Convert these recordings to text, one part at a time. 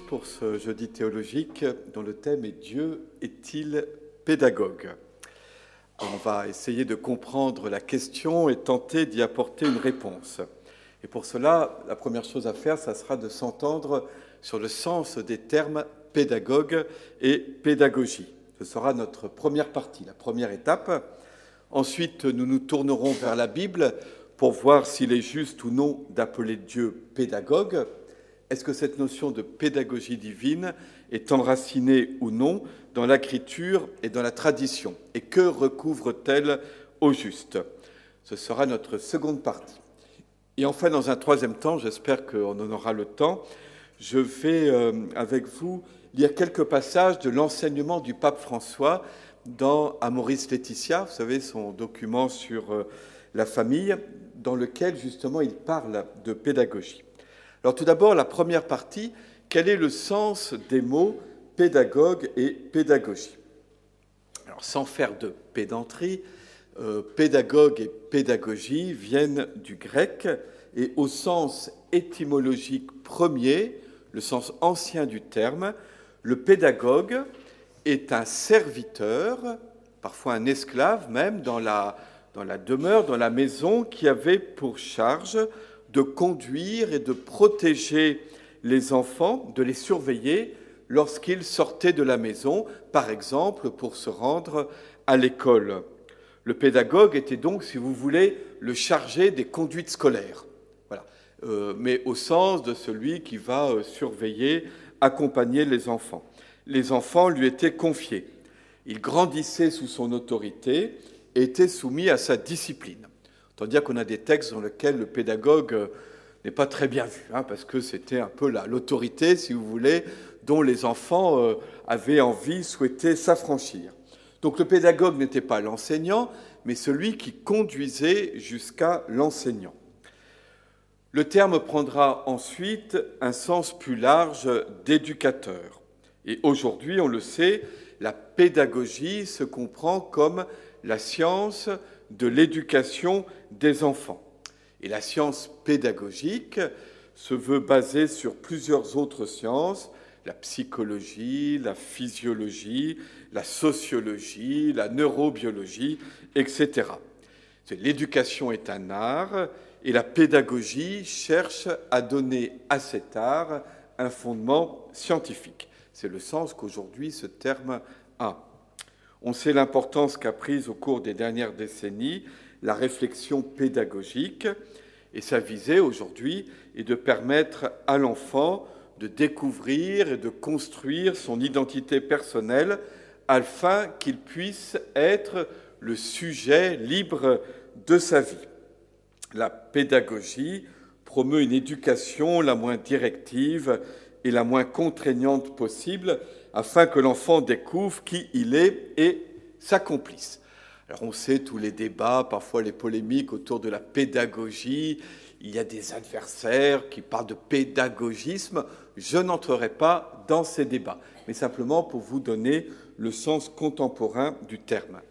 pour ce jeudi théologique dont le thème est « Dieu est-il pédagogue ?» On va essayer de comprendre la question et tenter d'y apporter une réponse. Et pour cela, la première chose à faire, ça sera de s'entendre sur le sens des termes pédagogue et pédagogie. Ce sera notre première partie, la première étape. Ensuite, nous nous tournerons vers la Bible pour voir s'il est juste ou non d'appeler Dieu pédagogue. Est-ce que cette notion de pédagogie divine est enracinée ou non dans l'écriture et dans la tradition? Et que recouvre-t-elle au juste? Ce sera notre seconde partie. Et enfin, dans un troisième temps, j'espère qu'on en aura le temps, je vais avec vous lire quelques passages de l'enseignement du pape François dans Amoris Laetitia, vous savez, son document sur la famille, dans lequel justement il parle de pédagogie. Alors tout d'abord, la première partie, quel est le sens des mots pédagogue et pédagogie? Alors sans faire de pédanterie, pédagogue et pédagogie viennent du grec et au sens étymologique premier, le sens ancien du terme, le pédagogue est un serviteur, parfois un esclave même, dans la demeure, dans la maison, qui avait pour charge de conduire et de protéger les enfants, de les surveiller lorsqu'ils sortaient de la maison, par exemple pour se rendre à l'école. Le pédagogue était donc, si vous voulez, le chargé des conduites scolaires, voilà. Mais au sens de celui qui va surveiller, accompagner les enfants. Les enfants lui étaient confiés. Il grandissait sous son autorité et était soumis à sa discipline. Autant dire qu'on a des textes dans lesquels le pédagogue n'est pas très bien vu, parce que c'était un peu l'autorité, si vous voulez, dont les enfants avaient envie, souhaitaient s'affranchir. Donc le pédagogue n'était pas l'enseignant, mais celui qui conduisait jusqu'à l'enseignant. Le terme prendra ensuite un sens plus large d'éducateur. Et aujourd'hui, on le sait, la pédagogie se comprend comme la science de l'éducation des enfants. Et la science pédagogique se veut basée sur plusieurs autres sciences, la psychologie, la physiologie, la sociologie, la neurobiologie, etc. L'éducation est un art et la pédagogie cherche à donner à cet art un fondement scientifique. C'est le sens qu'aujourd'hui ce terme a. On sait l'importance qu'a prise au cours des dernières décennies la réflexion pédagogique et sa visée aujourd'hui est de permettre à l'enfant de découvrir et de construire son identité personnelle afin qu'il puisse être le sujet libre de sa vie. La pédagogie promeut une éducation la moins directive et la moins contraignante possible afin que l'enfant découvre qui il est et s'accomplisse. Alors on sait tous les débats, parfois les polémiques autour de la pédagogie. Il y a des adversaires qui parlent de pédagogisme. Je n'entrerai pas dans ces débats, mais simplement pour vous donner le sens contemporain du terme.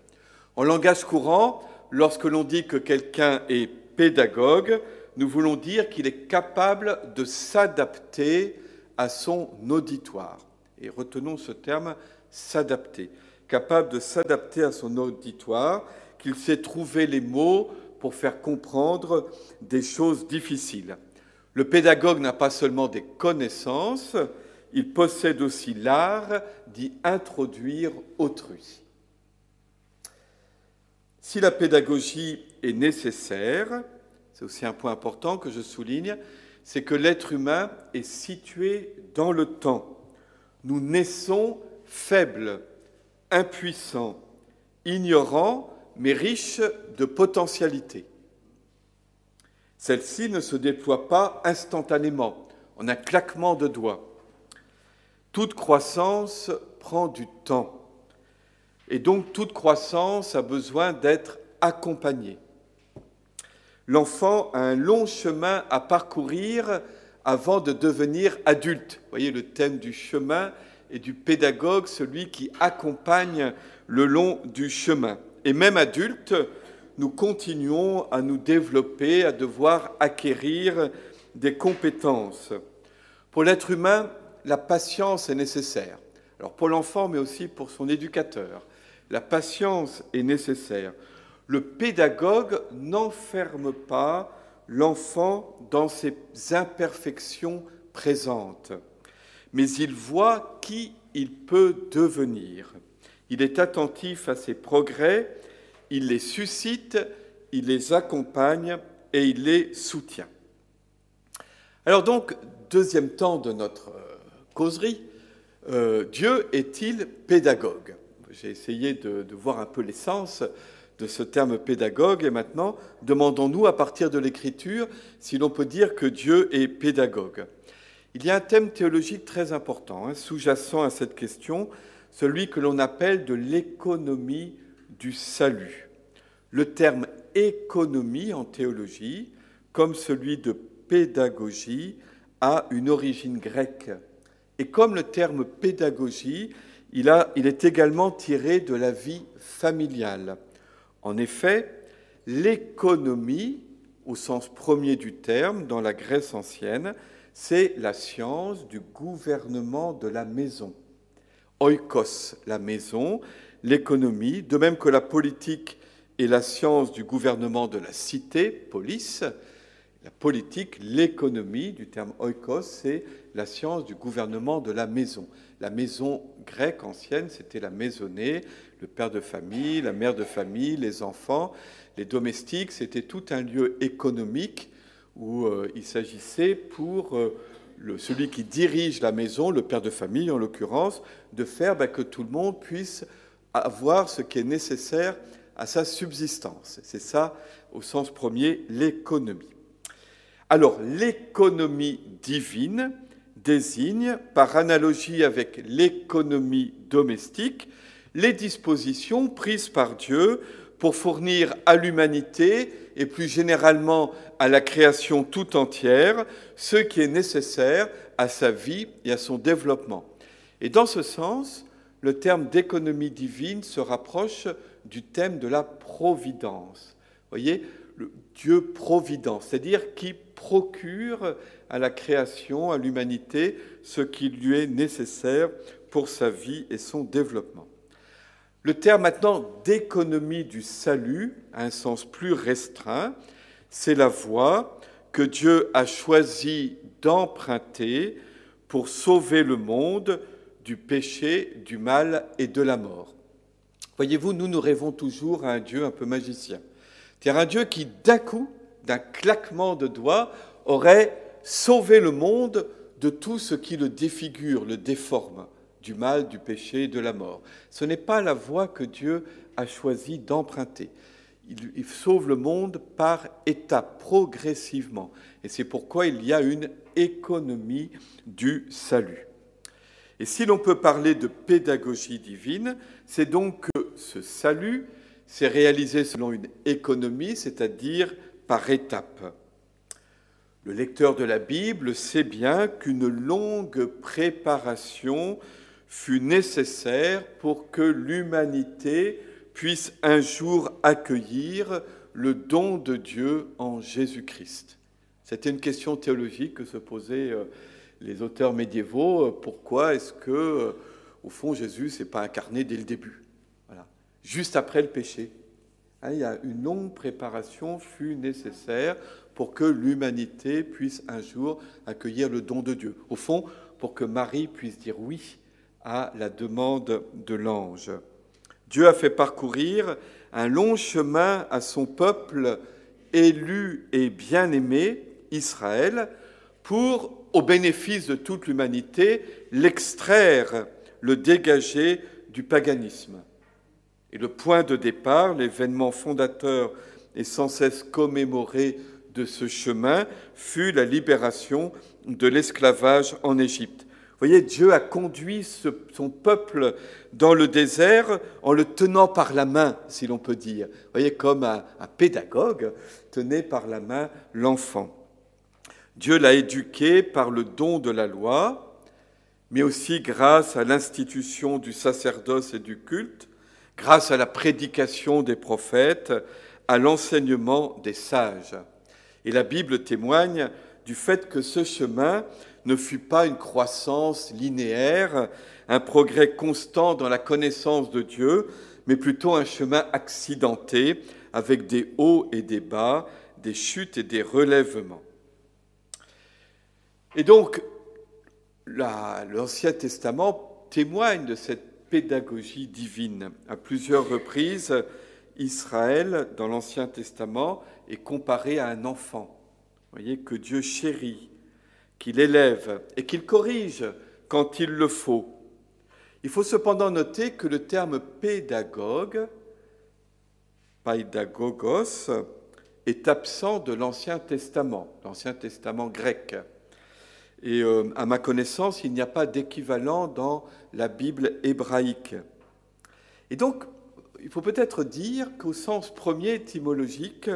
En langage courant, lorsque l'on dit que quelqu'un est pédagogue, nous voulons dire qu'il est capable de s'adapter à son auditoire. Et retenons ce terme, s'adapter. Capable de s'adapter à son auditoire, qu'il sait trouver les mots pour faire comprendre des choses difficiles. Le pédagogue n'a pas seulement des connaissances, il possède aussi l'art d'y introduire autrui. Si la pédagogie est nécessaire, c'est aussi un point important que je souligne, c'est que l'être humain est situé dans le temps. Nous naissons faibles, impuissants, ignorants, mais riches de potentialités. Celle-ci ne se déploie pas instantanément, en un claquement de doigts. Toute croissance prend du temps. Et donc, toute croissance a besoin d'être accompagnée. L'enfant a un long chemin à parcourir avant de devenir adulte. Vous voyez le thème du chemin et du pédagogue, celui qui accompagne le long du chemin. Et même adulte, nous continuons à nous développer, à devoir acquérir des compétences. Pour l'être humain, la patience est nécessaire. Alors pour l'enfant, mais aussi pour son éducateur. La patience est nécessaire. Le pédagogue n'enferme pas l'enfant dans ses imperfections présentes, mais il voit qui il peut devenir. Il est attentif à ses progrès, il les suscite, il les accompagne et il les soutient. Alors donc, deuxième temps de notre causerie, Dieu est-il pédagogue ? J'ai essayé de voir un peu l'essence de ce terme pédagogue et maintenant, demandons-nous à partir de l'Écriture si l'on peut dire que Dieu est pédagogue. Il y a un thème théologique très important, sous-jacent à cette question, celui que l'on appelle de l'économie du salut. Le terme économie en théologie, comme celui de pédagogie, a une origine grecque. Et comme le terme pédagogie, il est également tiré de la vie familiale. En effet, l'économie, au sens premier du terme, dans la Grèce ancienne, c'est la science du gouvernement de la maison. Oikos, la maison, l'économie, de même que la politique est la science du gouvernement de la cité, polis. La politique, l'économie, du terme oikos, c'est la science du gouvernement de la maison. La maison grecque ancienne, c'était la maisonnée, le père de famille, la mère de famille, les enfants, les domestiques, c'était tout un lieu économique où il s'agissait pour celui qui dirige la maison, le père de famille en l'occurrence, de faire que tout le monde puisse avoir ce qui est nécessaire à sa subsistance. C'est ça, au sens premier, l'économie. Alors, l'économie divine désigne, par analogie avec l'économie domestique, les dispositions prises par Dieu pour fournir à l'humanité et plus généralement à la création tout entière ce qui est nécessaire à sa vie et à son développement. Et dans ce sens, le terme d'économie divine se rapproche du thème de la providence. Vous voyez, le Dieu provident, c'est-à-dire qui procure à la création, à l'humanité, ce qui lui est nécessaire pour sa vie et son développement. Le terme maintenant d'économie du salut, à un sens plus restreint, c'est la voie que Dieu a choisi d'emprunter pour sauver le monde du péché, du mal et de la mort. Voyez-vous, nous rêvons toujours à un Dieu un peu magicien. C'est-à-dire un Dieu qui, d'un coup, d'un claquement de doigts, aurait sauvé le monde de tout ce qui le défigure, le déforme, du mal, du péché et de la mort. Ce n'est pas la voie que Dieu a choisi d'emprunter. Il sauve le monde par étapes, progressivement. Et c'est pourquoi il y a une économie du salut. Et si l'on peut parler de pédagogie divine, c'est donc que ce salut s'est réalisé selon une économie, c'est-à-dire par étapes. Le lecteur de la Bible sait bien qu'une longue préparation fut nécessaire pour que l'humanité puisse un jour accueillir le don de Dieu en Jésus-Christ. C'était une question théologique que se posaient les auteurs médiévaux. Pourquoi est-ce que, au fond, Jésus ne s'est pas incarné dès le début, voilà, juste après le péché? Il y a une longue préparation fut nécessaire pour que l'humanité puisse un jour accueillir le don de Dieu. Au fond, pour que Marie puisse dire oui à la demande de l'ange. Dieu a fait parcourir un long chemin à son peuple élu et bien-aimé, Israël, pour, au bénéfice de toute l'humanité, l'extraire, le dégager du paganisme. Et le point de départ, l'événement fondateur et sans cesse commémoré de ce chemin, fut la libération de l'esclavage en Égypte. Vous voyez, Dieu a conduit son peuple dans le désert en le tenant par la main, si l'on peut dire. Vous voyez, comme un pédagogue tenait par la main l'enfant. Dieu l'a éduqué par le don de la loi, mais aussi grâce à l'institution du sacerdoce et du culte, grâce à la prédication des prophètes, à l'enseignement des sages. Et la Bible témoigne du fait que ce chemin ne fut pas une croissance linéaire, un progrès constant dans la connaissance de Dieu, mais plutôt un chemin accidenté, avec des hauts et des bas, des chutes et des relèvements. Et donc, l'Ancien Testament témoigne de cette pédagogie divine. À plusieurs reprises, Israël, dans l'Ancien Testament, est comparé à un enfant. Vous voyez, que Dieu chérit, qu'il élève et qu'il corrige quand il le faut. Il faut cependant noter que le terme pédagogue, paidagogos, est absent de l'Ancien Testament grec. Et à ma connaissance, il n'y a pas d'équivalent dans la Bible hébraïque. Et donc, il faut peut-être dire qu'au sens premier étymologique,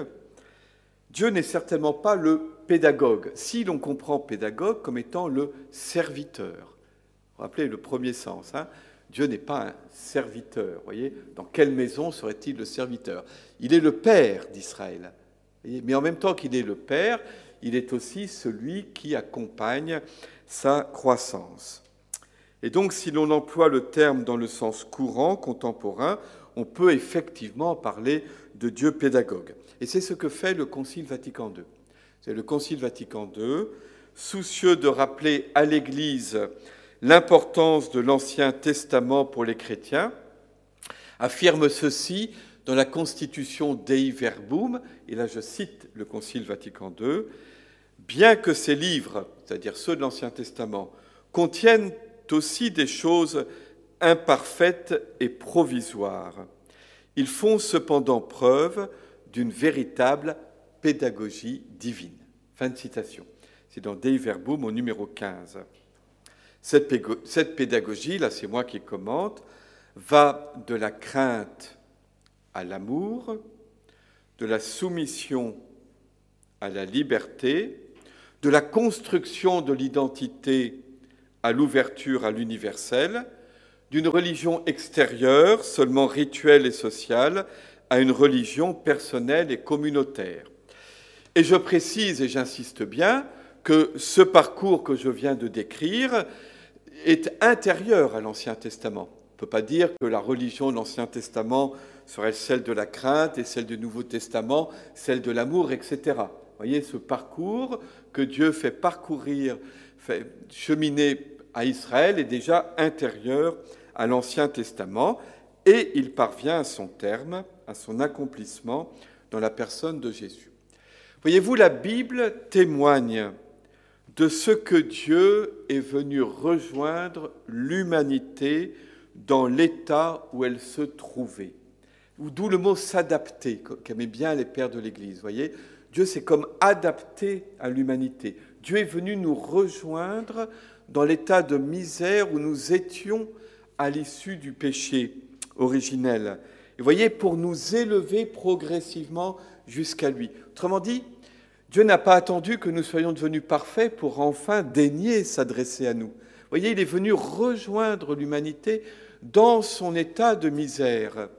Dieu n'est certainement pas le pédagogue, si l'on comprend pédagogue comme étant le serviteur. Vous vous rappelez le premier sens, hein ? Dieu n'est pas un serviteur. Vous voyez, dans quelle maison serait-il le serviteur ? Il est le père d'Israël. Mais en même temps qu'il est le père, il est aussi celui qui accompagne sa croissance. Et donc, si l'on emploie le terme dans le sens courant, contemporain, on peut effectivement parler de Dieu pédagogue. Et c'est ce que fait le Concile Vatican II. C'est le Concile Vatican II, soucieux de rappeler à l'Église l'importance de l'Ancien Testament pour les chrétiens, affirme ceci dans la Constitution Dei Verbum, et là je cite le Concile Vatican II, « Bien que ces livres, c'est-à-dire ceux de l'Ancien Testament, contiennent aussi des choses imparfaites et provisoires, ils font cependant preuve d'une véritable pédagogie divine. » Fin de citation. C'est dans Dei Verbum au numéro 15. Cette pédagogie, là c'est moi qui commente, va de la crainte à l'amour, de la soumission à la liberté, de la construction de l'identité à l'ouverture à l'universel, d'une religion extérieure, seulement rituelle et sociale, à une religion personnelle et communautaire. Et je précise, et j'insiste bien, que ce parcours que je viens de décrire est intérieur à l'Ancien Testament. On ne peut pas dire que la religion de l'Ancien Testament serait celle de la crainte et celle du Nouveau Testament, celle de l'amour, etc. Vous voyez, ce parcours que Dieu fait parcourir, fait cheminer à Israël est déjà intérieur à l'Ancien Testament et il parvient à son terme, à son accomplissement dans la personne de Jésus. Voyez-vous, la Bible témoigne de ce que Dieu est venu rejoindre l'humanité dans l'état où elle se trouvait. D'où le mot « s'adapter » qu'aimaient bien les pères de l'Église. Voyez, Dieu s'est comme adapté à l'humanité. Dieu est venu nous rejoindre dans l'état de misère où nous étions à l'issue du péché originel. Et voyez, pour nous élever progressivement jusqu'à lui. Autrement dit, Dieu n'a pas attendu que nous soyons devenus parfaits pour enfin daigner s'adresser à nous. Vous voyez, il est venu rejoindre l'humanité dans son état de misère.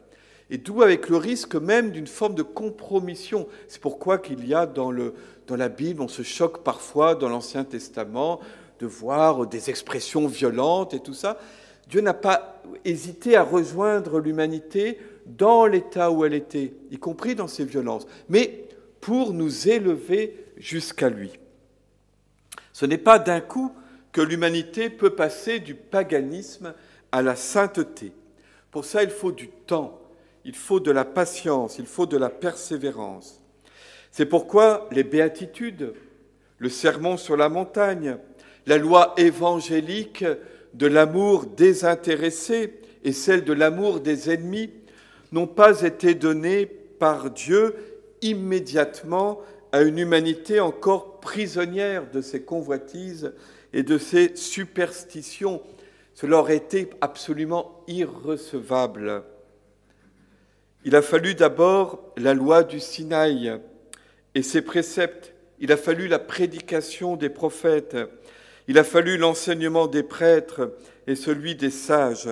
Et d'où avec le risque même d'une forme de compromission. C'est pourquoi qu'il y a dans la Bible, on se choque parfois dans l'Ancien Testament de voir des expressions violentes et tout ça. Dieu n'a pas hésité à rejoindre l'humanité dans l'état où elle était, y compris dans ses violences, mais pour nous élever jusqu'à lui. Ce n'est pas d'un coup que l'humanité peut passer du paganisme à la sainteté. Pour ça, il faut du temps, il faut de la patience, il faut de la persévérance. C'est pourquoi les béatitudes, le sermon sur la montagne, la loi évangélique de l'amour désintéressé et celle de l'amour des ennemis n'ont pas été données par Dieu immédiatement à une humanité encore prisonnière de ses convoitises et de ses superstitions. Cela aurait été absolument irrecevable. Il a fallu d'abord la loi du Sinaï et ses préceptes. Il a fallu la prédication des prophètes. Il a fallu l'enseignement des prêtres et celui des sages.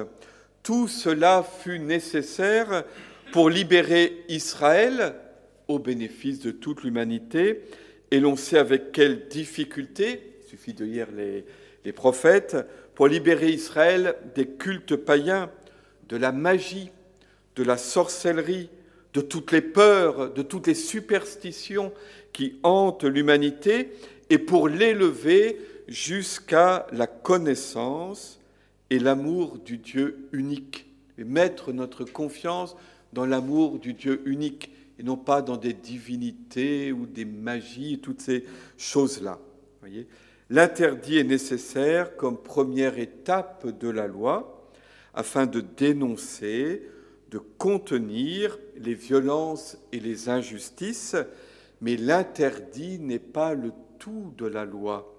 Tout cela fut nécessaire pour libérer Israël au bénéfice de toute l'humanité. Et l'on sait avec quelle difficulté, il suffit de lire les prophètes, pour libérer Israël des cultes païens, de la magie, de la sorcellerie, de toutes les peurs, de toutes les superstitions qui hantent l'humanité, et pour l'élever jusqu'à la connaissance et l'amour du Dieu unique, et mettre notre confiance dans l'amour du Dieu unique, et non pas dans des divinités ou des magies, toutes ces choses-là. Voyez ? L'interdit est nécessaire comme première étape de la loi, afin de dénoncer, de contenir les violences et les injustices, mais l'interdit n'est pas le tout de la loi.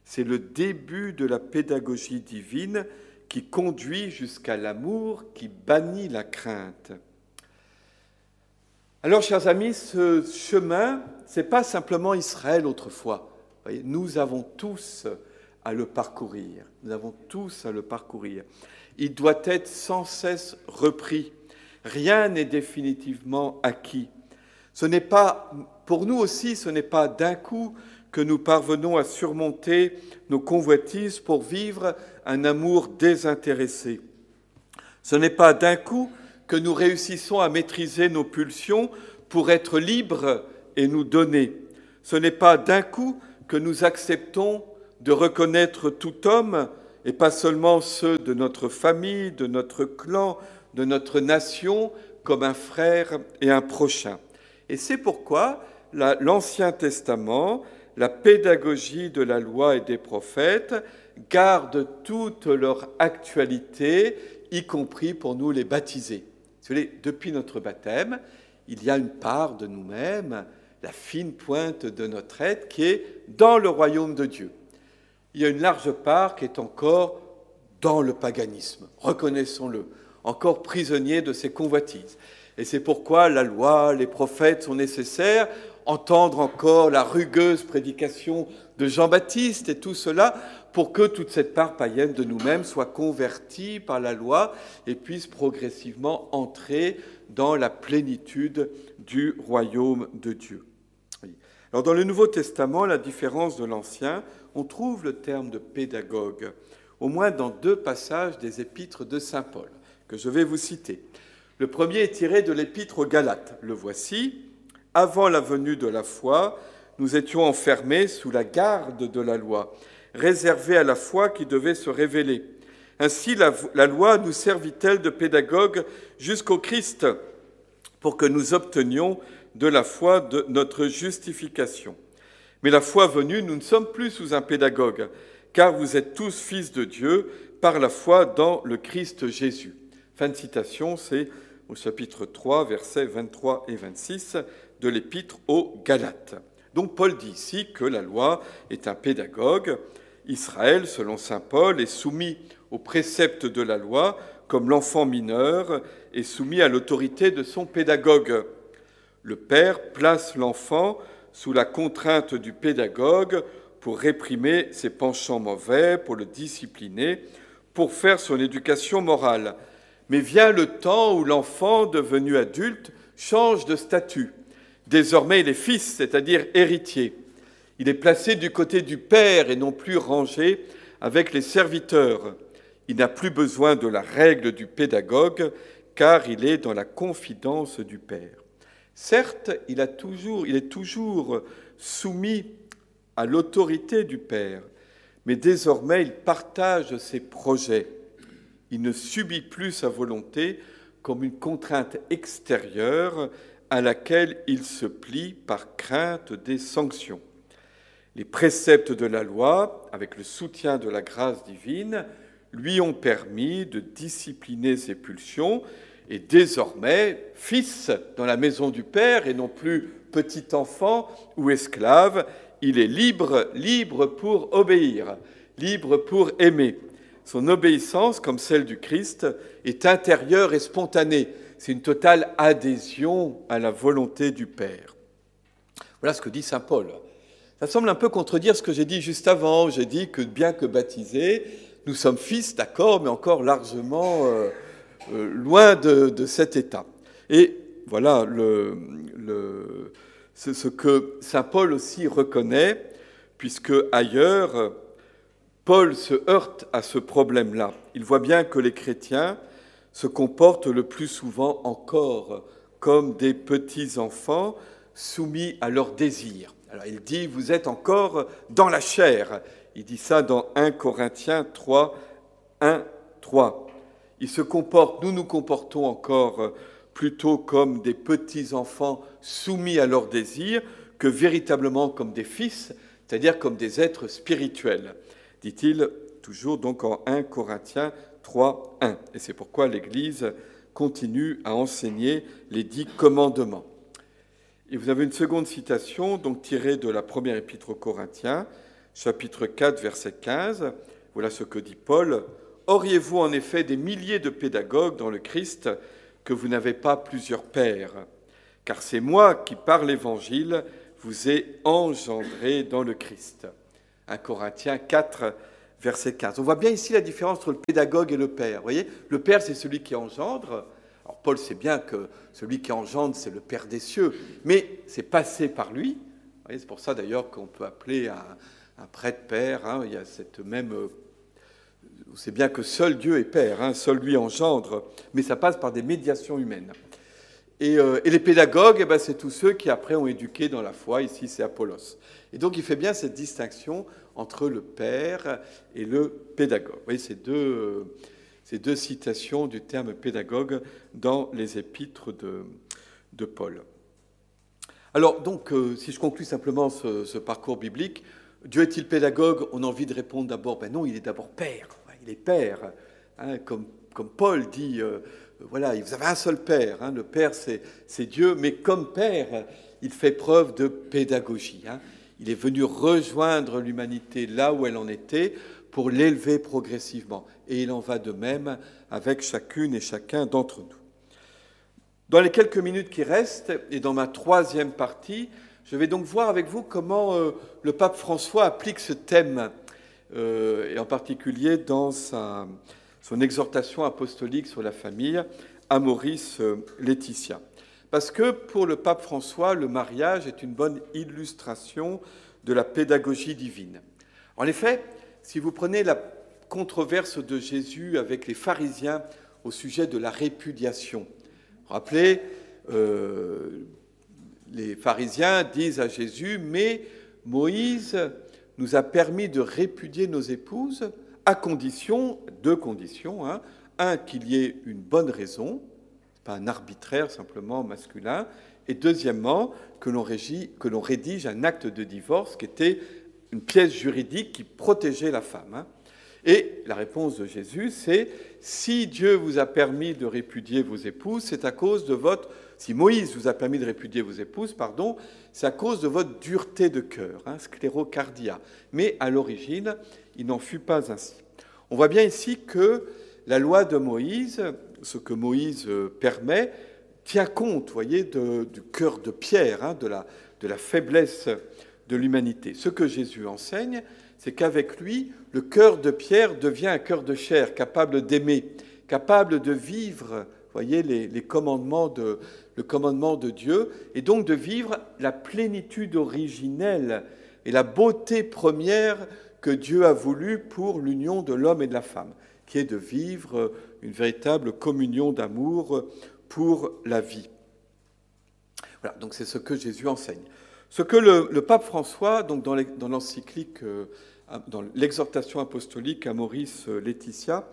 C'est le début de la pédagogie divine qui conduit jusqu'à l'amour, qui bannit la crainte. Alors, chers amis, ce chemin, ce n'est pas simplement Israël autrefois. Vous voyez, nous avons tous à le parcourir. Nous avons tous à le parcourir. Il doit être sans cesse repris. Rien n'est définitivement acquis. Ce n'est pas, pour nous aussi, ce n'est pas d'un coup que nous parvenons à surmonter nos convoitises pour vivre un amour désintéressé. Ce n'est pas d'un coup que nous réussissons à maîtriser nos pulsions pour être libres et nous donner. Ce n'est pas d'un coup que nous acceptons de reconnaître tout homme, et pas seulement ceux de notre famille, de notre clan, de notre nation, comme un frère et un prochain. Et c'est pourquoi l'Ancien Testament, la pédagogie de la loi et des prophètes, garde toute leur actualité, y compris pour nous les baptisés. Vous savez, depuis notre baptême, il y a une part de nous-mêmes, la fine pointe de notre être, qui est dans le royaume de Dieu. Il y a une large part qui est encore dans le paganisme, reconnaissons-le, encore prisonnier de ses convoitises. Et c'est pourquoi la loi, les prophètes sont nécessaires, entendre encore la rugueuse prédication de Jean-Baptiste et tout cela, pour que toute cette part païenne de nous-mêmes soit convertie par la loi et puisse progressivement entrer dans la plénitude du royaume de Dieu. Alors dans le Nouveau Testament, la différence de l'Ancien, on trouve le terme de pédagogue, au moins dans 2 passages des épîtres de saint Paul, que je vais vous citer. Le premier est tiré de l'épître aux Galates. Le voici. « Avant la venue de la foi, nous étions enfermés sous la garde de la loi, réservés à la foi qui devait se révéler. Ainsi, la loi nous servit-elle de pédagogue jusqu'au Christ, pour que nous obtenions de la foi de notre justification. Mais la foi venue, nous ne sommes plus sous un pédagogue, car vous êtes tous fils de Dieu par la foi dans le Christ Jésus. » Fin de citation, c'est au chapitre 3, versets 23 et 26 de l'épître aux Galates. Donc Paul dit ici que la loi est un pédagogue. Israël, selon saint Paul, est soumis aux préceptes de la loi, comme l'enfant mineur est soumis à l'autorité de son pédagogue. Le père place l'enfant sous la contrainte du pédagogue pour réprimer ses penchants mauvais, pour le discipliner, pour faire son éducation morale. Mais vient le temps où l'enfant, devenu adulte, change de statut. Désormais, il est fils, c'est-à-dire héritier. Il est placé du côté du père et non plus rangé avec les serviteurs. Il n'a plus besoin de la règle du pédagogue, car il est dans la confidence du père. Certes, il est toujours soumis à l'autorité du père, mais désormais, il partage ses projets. Il ne subit plus sa volonté comme une contrainte extérieure à laquelle il se plie par crainte des sanctions. Les préceptes de la loi, avec le soutien de la grâce divine, lui ont permis de discipliner ses pulsions, et désormais, fils dans la maison du Père, et non plus petit enfant ou esclave, il est libre pour obéir, libre pour aimer. Son obéissance, comme celle du Christ, est intérieure et spontanée. C'est une totale adhésion à la volonté du Père. Voilà ce que dit saint Paul. Ça semble un peu contredire ce que j'ai dit juste avant. J'ai dit que bien que baptisés, nous sommes fils, d'accord, mais encore largement loin de cet état. Et voilà ce que saint Paul aussi reconnaît, puisque ailleurs, Paul se heurte à ce problème-là. Il voit bien que les chrétiens se comportent le plus souvent encore comme des petits-enfants soumis à leurs désirs. Alors il dit, vous êtes encore dans la chair. Il dit ça dans 1 Corinthiens 3, 1, 3. Il se comporte, nous nous comportons encore plutôt comme des petits-enfants soumis à leurs désirs que véritablement comme des fils, c'est-à-dire comme des êtres spirituels, dit-il toujours donc en 1 Corinthiens 3, 1. Et c'est pourquoi l'Église continue à enseigner les 10 commandements. Et vous avez une seconde citation, donc tirée de la première épître aux Corinthiens, chapitre 4, verset 15. Voilà ce que dit Paul. « Auriez-vous en effet des milliers de pédagogues dans le Christ que vous n'avez pas plusieurs pères ? Car c'est moi qui, par l'Évangile, vous ai engendré dans le Christ. » 1 Corinthiens 4, verset 15. On voit bien ici la différence entre le pédagogue et le père. Vous voyez, le père, c'est celui qui engendre. Alors Paul sait bien que celui qui engendre, c'est le Père des cieux, mais c'est passé par lui. Vous voyez, c'est pour ça d'ailleurs qu'on peut appeler un prêtre père. Hein. Il y a cette même... On sait bien que seul Dieu est père, hein, seul lui engendre, mais ça passe par des médiations humaines. Et les pédagogues, eh ben, c'est tous ceux qui après ont éduqué dans la foi. Ici, c'est Apollos. Et donc, il fait bien cette distinction entre le père et le pédagogue. Vous voyez, ces deux citations du terme pédagogue dans les épîtres de Paul. Alors, donc, si je conclue simplement ce parcours biblique, Dieu est-il pédagogue? On a envie de répondre d'abord, ben non, il est d'abord père. Il est père, hein, comme Paul dit, voilà, vous avez un seul père, hein, le père c'est Dieu, mais comme père, il fait preuve de pédagogie. Hein. Il est venu rejoindre l'humanité là où elle en était pour l'élever progressivement. Et il en va de même avec chacune et chacun d'entre nous. Dans les quelques minutes qui restent, et dans ma troisième partie, je vais donc voir avec vous comment le pape François applique ce thème, et en particulier dans son exhortation apostolique sur la famille, Amoris Laetitia. Parce que pour le pape François, le mariage est une bonne illustration de la pédagogie divine. En effet, si vous prenez la controverse de Jésus avec les pharisiens au sujet de la répudiation, rappelez, les pharisiens disent à Jésus, mais Moïse nous a permis de répudier nos épouses à condition, deux conditions, hein. Un, qu'il y ait une bonne raison, pas un arbitraire simplement masculin, et deuxièmement, que l'on rédige un acte de divorce qui était une pièce juridique qui protégeait la femme. Hein. Et la réponse de Jésus, c'est « Si Dieu vous a permis de répudier vos épouses, c'est à cause de votre... Si Moïse vous a permis de répudier vos épouses, pardon, c'est à cause de votre dureté de cœur, hein, sclérocardia. Mais à l'origine, il n'en fut pas ainsi. » On voit bien ici que la loi de Moïse, ce que Moïse permet, tient compte, vous voyez, du cœur de pierre, hein, de la faiblesse de l'humanité. Ce que Jésus enseigne, c'est qu'avec lui, le cœur de pierre devient un cœur de chair, capable d'aimer, capable de vivre, vous voyez, le commandement de Dieu, et donc de vivre la plénitude originelle et la beauté première que Dieu a voulu pour l'union de l'homme et de la femme, qui est de vivre une véritable communion d'amour pour la vie. Voilà, donc c'est ce que Jésus enseigne. Ce que le pape François, donc dans l'encyclique, dans l'exhortation apostolique Amoris Laetitia,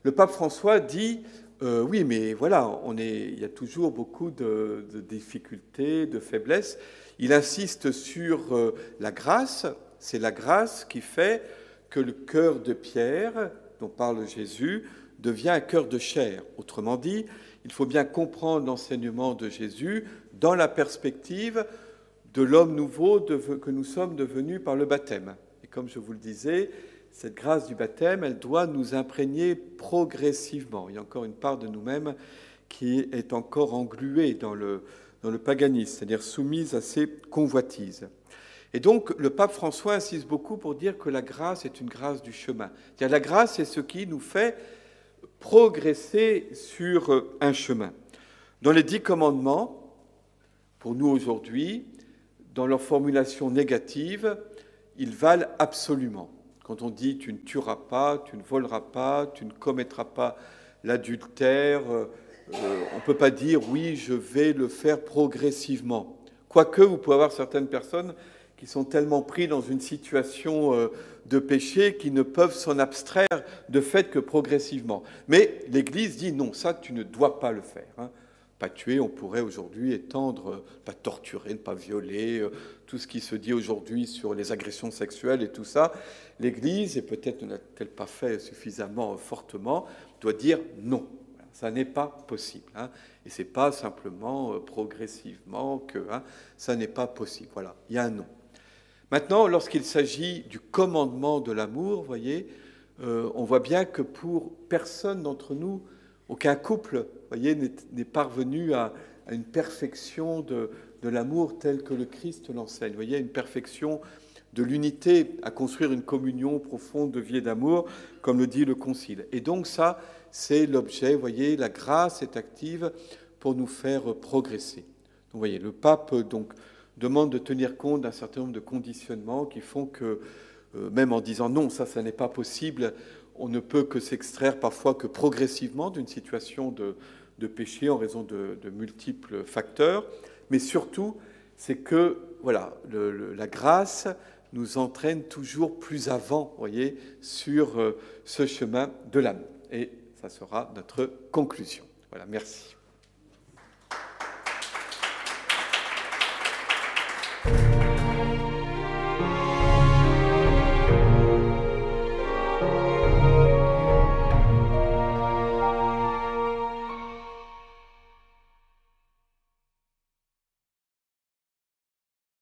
le pape François dit oui, mais voilà, il y a toujours beaucoup de difficultés, de faiblesses. Il insiste sur la grâce. C'est la grâce qui fait que le cœur de pierre, dont parle Jésus, devient un cœur de chair. Autrement dit, il faut bien comprendre l'enseignement de Jésus dans la perspective de l'homme nouveau que nous sommes devenus par le baptême. Et comme je vous le disais, cette grâce du baptême, elle doit nous imprégner progressivement. Il y a encore une part de nous-mêmes qui est encore engluée dans le paganisme, c'est-à-dire soumise à ces convoitises. Et donc, le pape François insiste beaucoup pour dire que la grâce est une grâce du chemin. C'est-à-dire la grâce, c'est ce qui nous fait progresser sur un chemin. Dans les 10 commandements, pour nous aujourd'hui, dans leur formulation négative, ils valent absolument. Quand on dit tu ne tueras pas, tu ne voleras pas, tu ne commettras pas l'adultère, on ne peut pas dire oui, je vais le faire progressivement. Quoique, vous pouvez avoir certaines personnes qui sont tellement pris dans une situation de péché qu'ils ne peuvent s'en abstraire de fait que progressivement. Mais l'Église dit non, ça tu ne dois pas le faire. Hein. Pas tuer, on pourrait aujourd'hui étendre, pas torturer, ne pas violer, tout ce qui se dit aujourd'hui sur les agressions sexuelles et tout ça. L'Église, et peut-être ne l'a-t-elle pas fait suffisamment fortement, doit dire non. Ça n'est pas possible. Hein. Et ce n'est pas simplement progressivement que ça n'est pas possible. Voilà, il y a un non. Maintenant, lorsqu'il s'agit du commandement de l'amour, vous voyez, on voit bien que pour personne d'entre nous, aucun couple, voyez, n'est parvenu à une perfection de l'amour tel que le Christ l'enseigne. Vous voyez, une perfection de l'unité, à construire une communion profonde de vie et d'amour, comme le dit le Concile. Et donc ça, c'est l'objet, vous voyez, la grâce est active pour nous faire progresser. Donc, vous voyez, le pape donc demande de tenir compte d'un certain nombre de conditionnements qui font que, même en disant non, ça n'est pas possible, on ne peut que s'extraire parfois que progressivement d'une situation de péché en raison de multiples facteurs. Mais surtout, c'est que voilà, la grâce nous entraîne toujours plus avant, vous voyez, sur ce chemin de l'âme. Et ça sera notre conclusion. Voilà, merci.